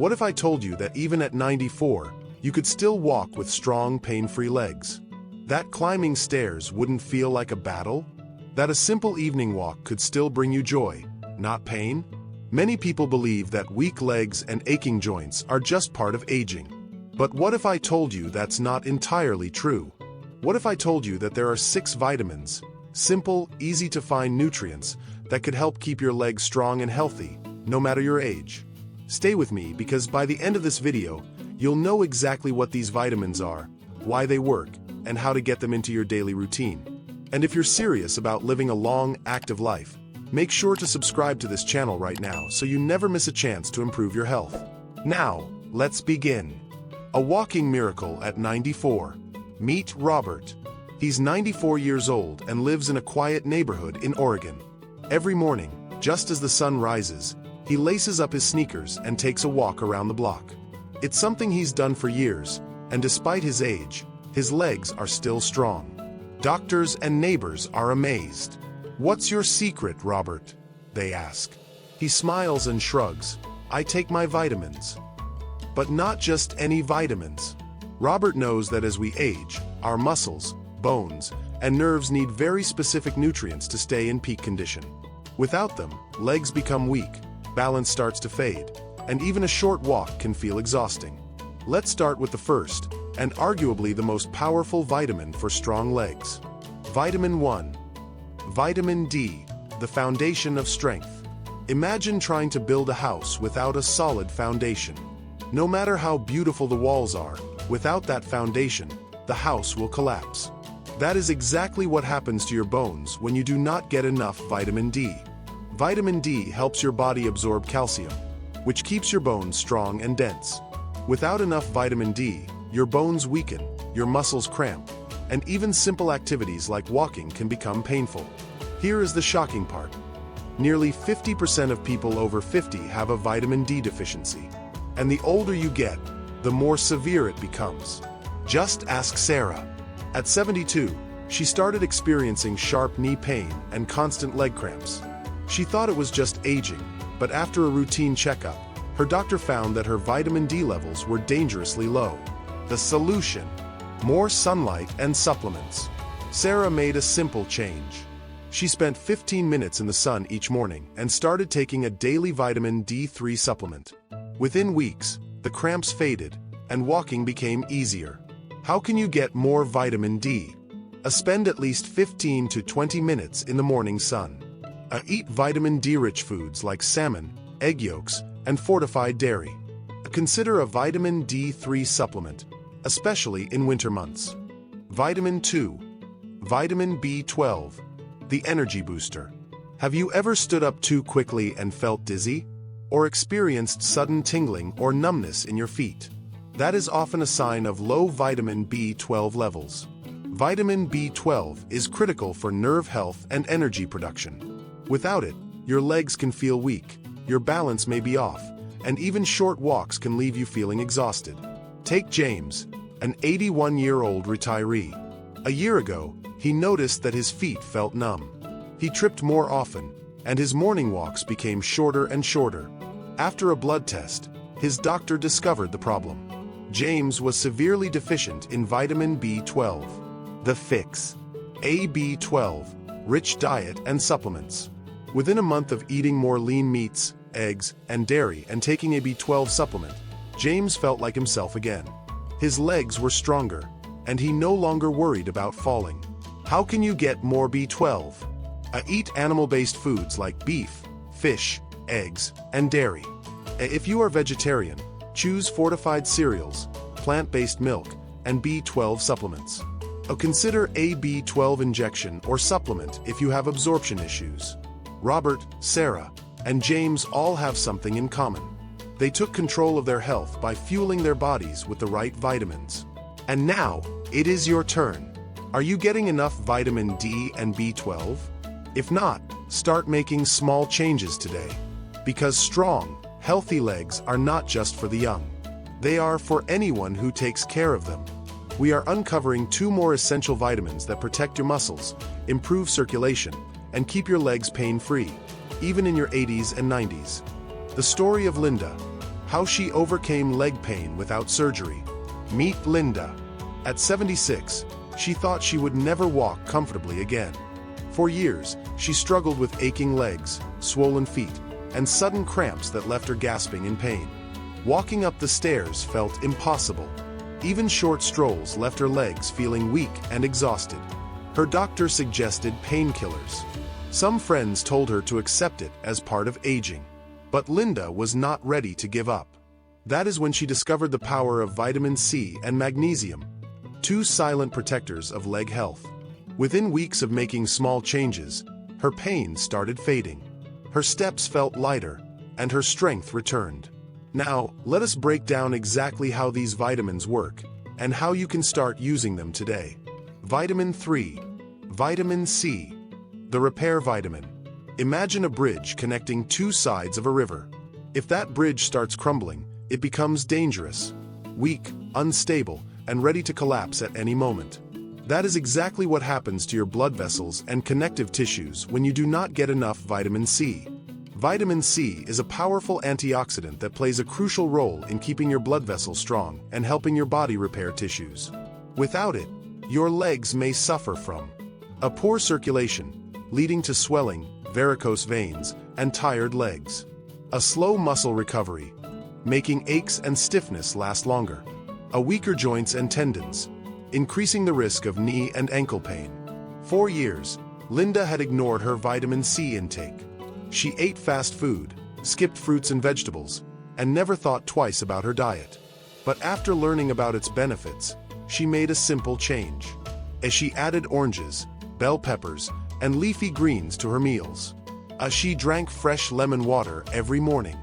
What if I told you that even at 94, you could still walk with strong, pain-free legs? That climbing stairs wouldn't feel like a battle? That a simple evening walk could still bring you joy, not pain? Many people believe that weak legs and aching joints are just part of aging. But what if I told you that's not entirely true? What if I told you that there are 6 vitamins, simple, easy-to-find nutrients that could help keep your legs strong and healthy, no matter your age? Stay with me because by the end of this video, you'll know exactly what these vitamins are, why they work, and how to get them into your daily routine. And if you're serious about living a long, active life, make sure to subscribe to this channel right now so you never miss a chance to improve your health. Now, let's begin. A walking miracle at 94. Meet Robert. He's 94 years old and lives in a quiet neighborhood in Oregon. Every morning, just as the sun rises, he laces up his sneakers and takes a walk around the block. It's something he's done for years, and despite his age, his legs are still strong. Doctors and neighbors are amazed. "What's your secret, Robert?" they ask. He smiles and shrugs. "I take my vitamins." But not just any vitamins. Robert knows that as we age, our muscles, bones, and nerves need very specific nutrients to stay in peak condition. Without them, legs become weak, balance starts to fade, and even a short walk can feel exhausting. Let's start with the first, and arguably the most powerful vitamin for strong legs. Vitamin 1. Vitamin D, the foundation of strength. Imagine trying to build a house without a solid foundation. No matter how beautiful the walls are, without that foundation, the house will collapse. That is exactly what happens to your bones when you do not get enough vitamin D. Vitamin D helps your body absorb calcium, which keeps your bones strong and dense. Without enough vitamin D, your bones weaken, your muscles cramp, and even simple activities like walking can become painful. Here is the shocking part. Nearly 50% of people over 50 have a vitamin D deficiency. And the older you get, the more severe it becomes. Just ask Sarah. At 72, she started experiencing sharp knee pain and constant leg cramps. She thought it was just aging, but after a routine checkup, her doctor found that her vitamin D levels were dangerously low. The solution: more sunlight and supplements. Sarah made a simple change. She spent 15 minutes in the sun each morning and started taking a daily vitamin D3 supplement. Within weeks, the cramps faded, and walking became easier. How can you get more vitamin D? Spend at least 15 to 20 minutes in the morning sun. Eat vitamin D-rich foods like salmon, egg yolks, and fortified dairy. Consider a vitamin D3 supplement, especially in winter months. Vitamin 2. Vitamin B12, the energy booster. Have you ever stood up too quickly and felt dizzy? Or experienced sudden tingling or numbness in your feet? That is often a sign of low vitamin B12 levels. Vitamin B12 is critical for nerve health and energy production. Without it, your legs can feel weak, your balance may be off, and even short walks can leave you feeling exhausted. Take James, an 81-year-old retiree. A year ago, he noticed that his feet felt numb. He tripped more often, and his morning walks became shorter and shorter. After a blood test, his doctor discovered the problem. James was severely deficient in vitamin B12. The fix: a B12, rich diet and supplements. Within a month of eating more lean meats, eggs, and dairy and taking a B12 supplement, James felt like himself again. His legs were stronger, and he no longer worried about falling. How can you get more B12? Eat animal-based foods like beef, fish, eggs, and dairy. If you are vegetarian, choose fortified cereals, plant-based milk, and B12 supplements. Consider a B12 injection or supplement if you have absorption issues. Robert, Sarah, and James all have something in common. They took control of their health by fueling their bodies with the right vitamins. And now, it is your turn. Are you getting enough vitamin D and B12? If not, start making small changes today. Because strong, healthy legs are not just for the young. They are for anyone who takes care of them. We are uncovering 2 more essential vitamins that protect your muscles, improve circulation, and keep your legs pain-free, even in your 80s and 90s. The story of Linda. How she overcame leg pain without surgery. Meet Linda. At 76, she thought she would never walk comfortably again. For years, she struggled with aching legs, swollen feet, and sudden cramps that left her gasping in pain. Walking up the stairs felt impossible. Even short strolls left her legs feeling weak and exhausted. Her doctor suggested painkillers. Some friends told her to accept it as part of aging. But Linda was not ready to give up. That is when she discovered the power of vitamin C and magnesium, two silent protectors of leg health. Within weeks of making small changes, her pain started fading. Her steps felt lighter, and her strength returned. Now, let us break down exactly how these vitamins work, and how you can start using them today. Vitamin 3. Vitamin C. The repair vitamin. Imagine a bridge connecting two sides of a river. If that bridge starts crumbling, it becomes dangerous, weak, unstable, and ready to collapse at any moment. That is exactly what happens to your blood vessels and connective tissues when you do not get enough vitamin C. Vitamin C is a powerful antioxidant that plays a crucial role in keeping your blood vessels strong and helping your body repair tissues. Without it, your legs may suffer from a poor circulation, leading to swelling, varicose veins, and tired legs. A slow muscle recovery, making aches and stiffness last longer. A weaker joints and tendons, increasing the risk of knee and ankle pain. For years, Linda had ignored her vitamin C intake. She ate fast food, skipped fruits and vegetables, and never thought twice about her diet. But after learning about its benefits, she made a simple change. As she added oranges, bell peppers, and leafy greens to her meals. As she drank fresh lemon water every morning.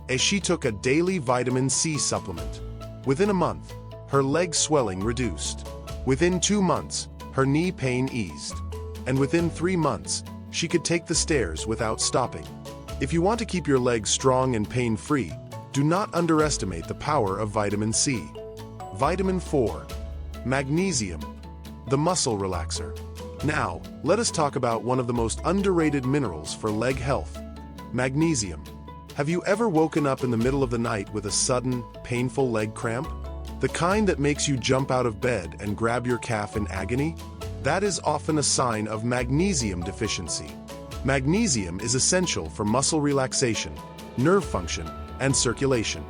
As she took a daily vitamin C supplement. Within a month, her leg swelling reduced. Within 2 months, her knee pain eased. And within 3 months, she could take the stairs without stopping. If you want to keep your legs strong and pain-free, do not underestimate the power of vitamin C. Vitamin 4. Magnesium. The muscle relaxer. Now, let us talk about one of the most underrated minerals for leg health. Magnesium. Have you ever woken up in the middle of the night with a sudden, painful leg cramp? The kind that makes you jump out of bed and grab your calf in agony? That is often a sign of magnesium deficiency. Magnesium is essential for muscle relaxation, nerve function, and circulation.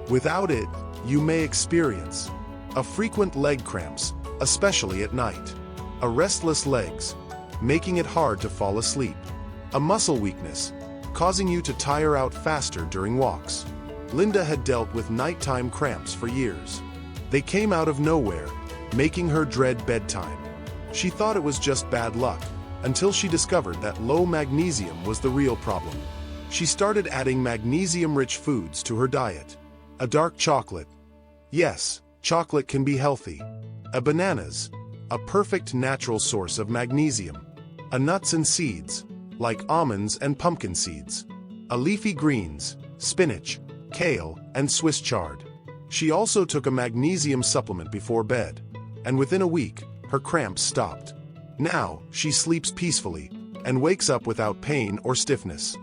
Without it, you may experience a frequent leg cramps, especially at night. A restless legs, making it hard to fall asleep. A muscle weakness, causing you to tire out faster during walks. Linda had dealt with nighttime cramps for years. They came out of nowhere, making her dread bedtime. She thought it was just bad luck, until she discovered that low magnesium was the real problem. She started adding magnesium-rich foods to her diet. A dark chocolate. Yes, chocolate can be healthy. Bananas. A perfect natural source of magnesium. Nuts and seeds, like almonds and pumpkin seeds. Leafy greens, spinach, kale, and Swiss chard. She also took a magnesium supplement before bed, and within a week, her cramps stopped. Now, she sleeps peacefully, and wakes up without pain or stiffness.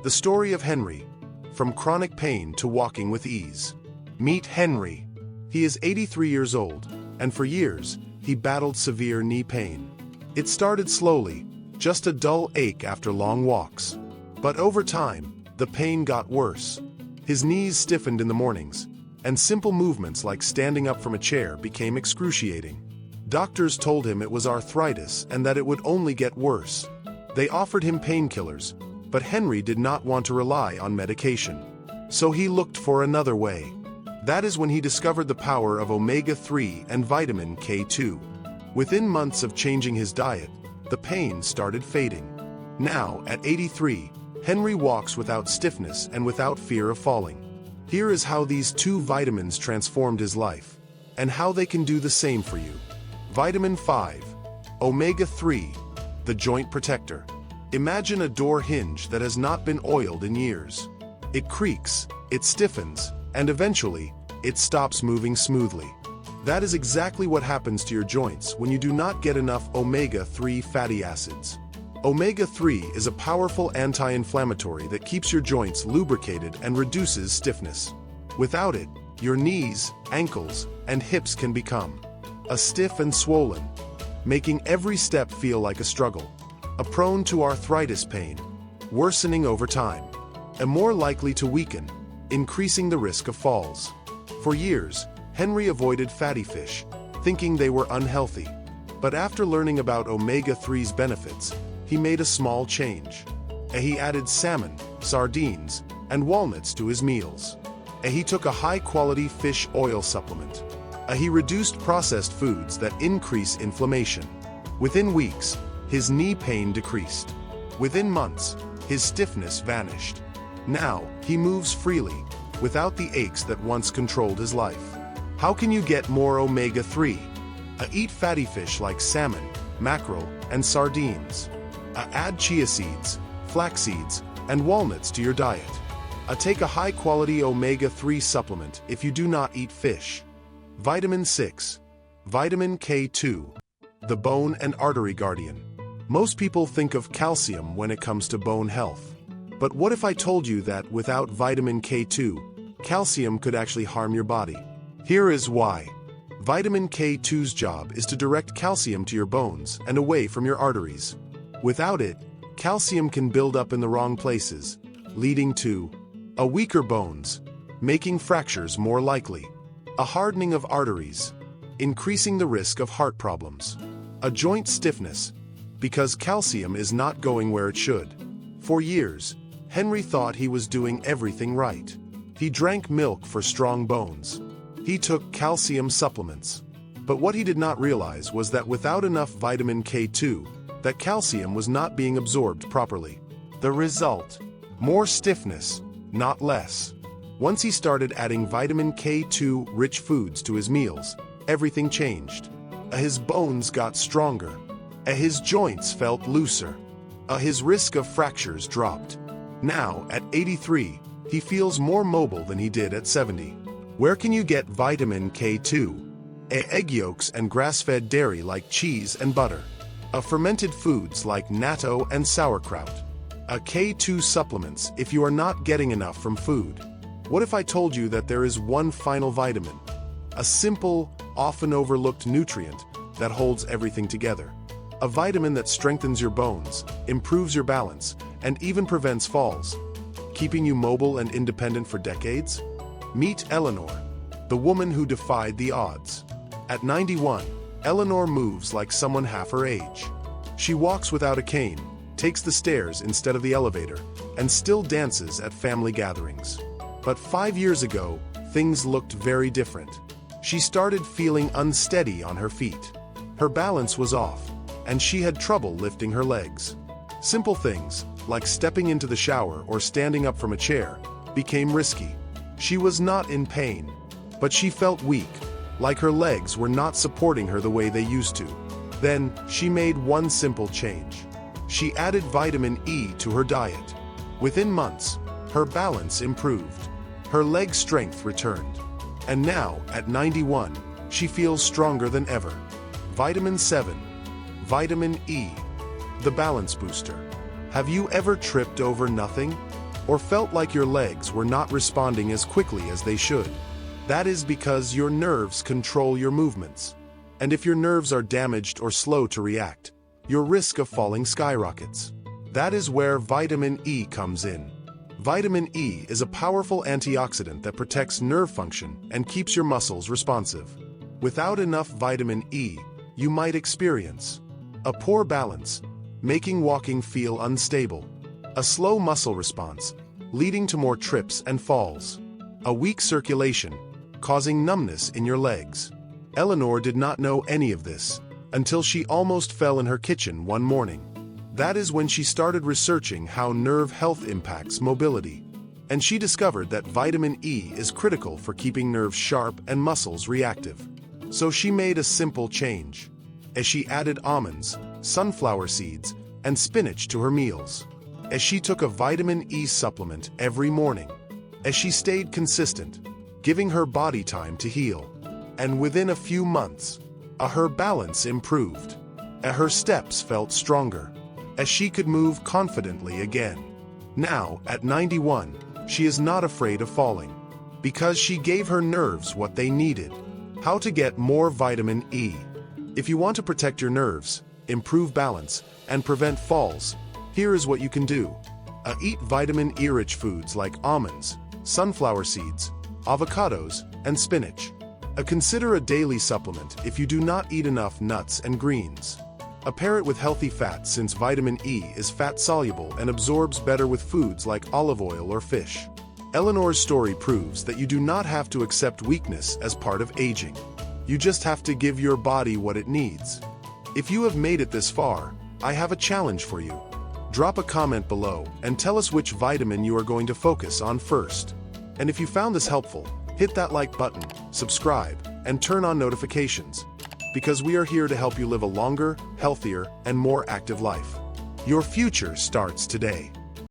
The story of Henry, from chronic pain to walking with ease. Meet Henry. He is 83 years old, and for years, he battled severe knee pain. It started slowly, just a dull ache after long walks. But over time, the pain got worse. His knees stiffened in the mornings, and simple movements like standing up from a chair became excruciating. Doctors told him it was arthritis and that it would only get worse. They offered him painkillers, but Henry did not want to rely on medication. So he looked for another way. That is when he discovered the power of omega-3 and vitamin K2. Within months of changing his diet, the pain started fading. Now, at 83, Henry walks without stiffness and without fear of falling. Here is how these two vitamins transformed his life, and how they can do the same for you. Vitamin 5. Omega-3. The joint protector. Imagine a door hinge that has not been oiled in years. It creaks, it stiffens, and eventually, it stops moving smoothly. That is exactly what happens to your joints when you do not get enough omega-3 fatty acids. Omega-3 is a powerful anti-inflammatory that keeps your joints lubricated and reduces stiffness. Without it, your knees, ankles, and hips can become stiff and swollen, making every step feel like a struggle, prone to arthritis pain, worsening over time, and more likely to weaken, increasing the risk of falls. For years, Henry avoided fatty fish, thinking they were unhealthy. But after learning about omega-3's benefits, he made a small change. He added salmon, sardines, and walnuts to his meals. He took a high-quality fish oil supplement. He reduced processed foods that increase inflammation. Within weeks, his knee pain decreased. Within months, his stiffness vanished. Now, he moves freely, without the aches that once controlled his life. How can you get more omega-3? Eat fatty fish like salmon, mackerel, and sardines. Add chia seeds, flax seeds, and walnuts to your diet. Take a high-quality omega-3 supplement if you do not eat fish. Vitamin 6. Vitamin K2. The bone and artery guardian. Most people think of calcium when it comes to bone health. But what if I told you that without vitamin K2, calcium could actually harm your body? Here is why. Vitamin K2's job is to direct calcium to your bones and away from your arteries. Without it, calcium can build up in the wrong places, leading to weaker bones, making fractures more likely, a hardening of arteries, increasing the risk of heart problems, a joint stiffness, because calcium is not going where it should. For years, Henry thought he was doing everything right. He drank milk for strong bones. He took calcium supplements. But what he did not realize was that without enough vitamin K2, that calcium was not being absorbed properly. The result? More stiffness, not less. Once he started adding vitamin K2-rich foods to his meals, everything changed. His bones got stronger. His joints felt looser. His risk of fractures dropped. Now, at 83, he feels more mobile than he did at 70. Where can you get vitamin K2? Egg yolks and grass-fed dairy like cheese and butter. Fermented foods like natto and sauerkraut. K2 supplements if you are not getting enough from food. What if I told you that there is one final vitamin? A simple, often overlooked nutrient that holds everything together. A vitamin that strengthens your bones, improves your balance, and even prevents falls. Keeping you mobile and independent for decades? Meet Eleanor, the woman who defied the odds. At 91, Eleanor moves like someone half her age. She walks without a cane, takes the stairs instead of the elevator, and still dances at family gatherings. But 5 years ago, things looked very different. She started feeling unsteady on her feet. Her balance was off, and she had trouble lifting her legs. Simple things, like stepping into the shower or standing up from a chair, became risky. She was not in pain, but she felt weak, like her legs were not supporting her the way they used to. Then, she made one simple change. She added vitamin E to her diet. Within months, her balance improved. Her leg strength returned. And now, at 91, she feels stronger than ever. Vitamin 7. Vitamin E. The balance booster. Have you ever tripped over nothing? Or felt like your legs were not responding as quickly as they should? That is because your nerves control your movements. And if your nerves are damaged or slow to react, your risk of falling skyrockets. That is where vitamin E comes in. Vitamin E is a powerful antioxidant that protects nerve function and keeps your muscles responsive. Without enough vitamin E, you might experience a poor balance, making walking feel unstable, a slow muscle response, leading to more trips and falls, a weak circulation, causing numbness in your legs. Eleanor did not know any of this until she almost fell in her kitchen one morning. That is when she started researching how nerve health impacts mobility. And she discovered that vitamin E is critical for keeping nerves sharp and muscles reactive. So she made a simple change. As she added almonds, sunflower seeds, and spinach to her meals. As she took a vitamin E supplement every morning. As she stayed consistent, giving her body time to heal. And within a few months, her balance improved. Her steps felt stronger. As she could move confidently again. Now, at 91, she is not afraid of falling. Because she gave her nerves what they needed. How to get more vitamin E. If you want to protect your nerves, improve balance, and prevent falls, here is what you can do. Eat vitamin E-rich foods like almonds, sunflower seeds, avocados, and spinach. Consider a daily supplement if you do not eat enough nuts and greens. Pair it with healthy fats since vitamin E is fat-soluble and absorbs better with foods like olive oil or fish. Eleanor's story proves that you do not have to accept weakness as part of aging. You just have to give your body what it needs. If you have made it this far, I have a challenge for you. Drop a comment below and tell us which vitamin you are going to focus on first. And if you found this helpful, hit that like button, subscribe, and turn on notifications, because we are here to help you live a longer, healthier, and more active life. Your future starts today.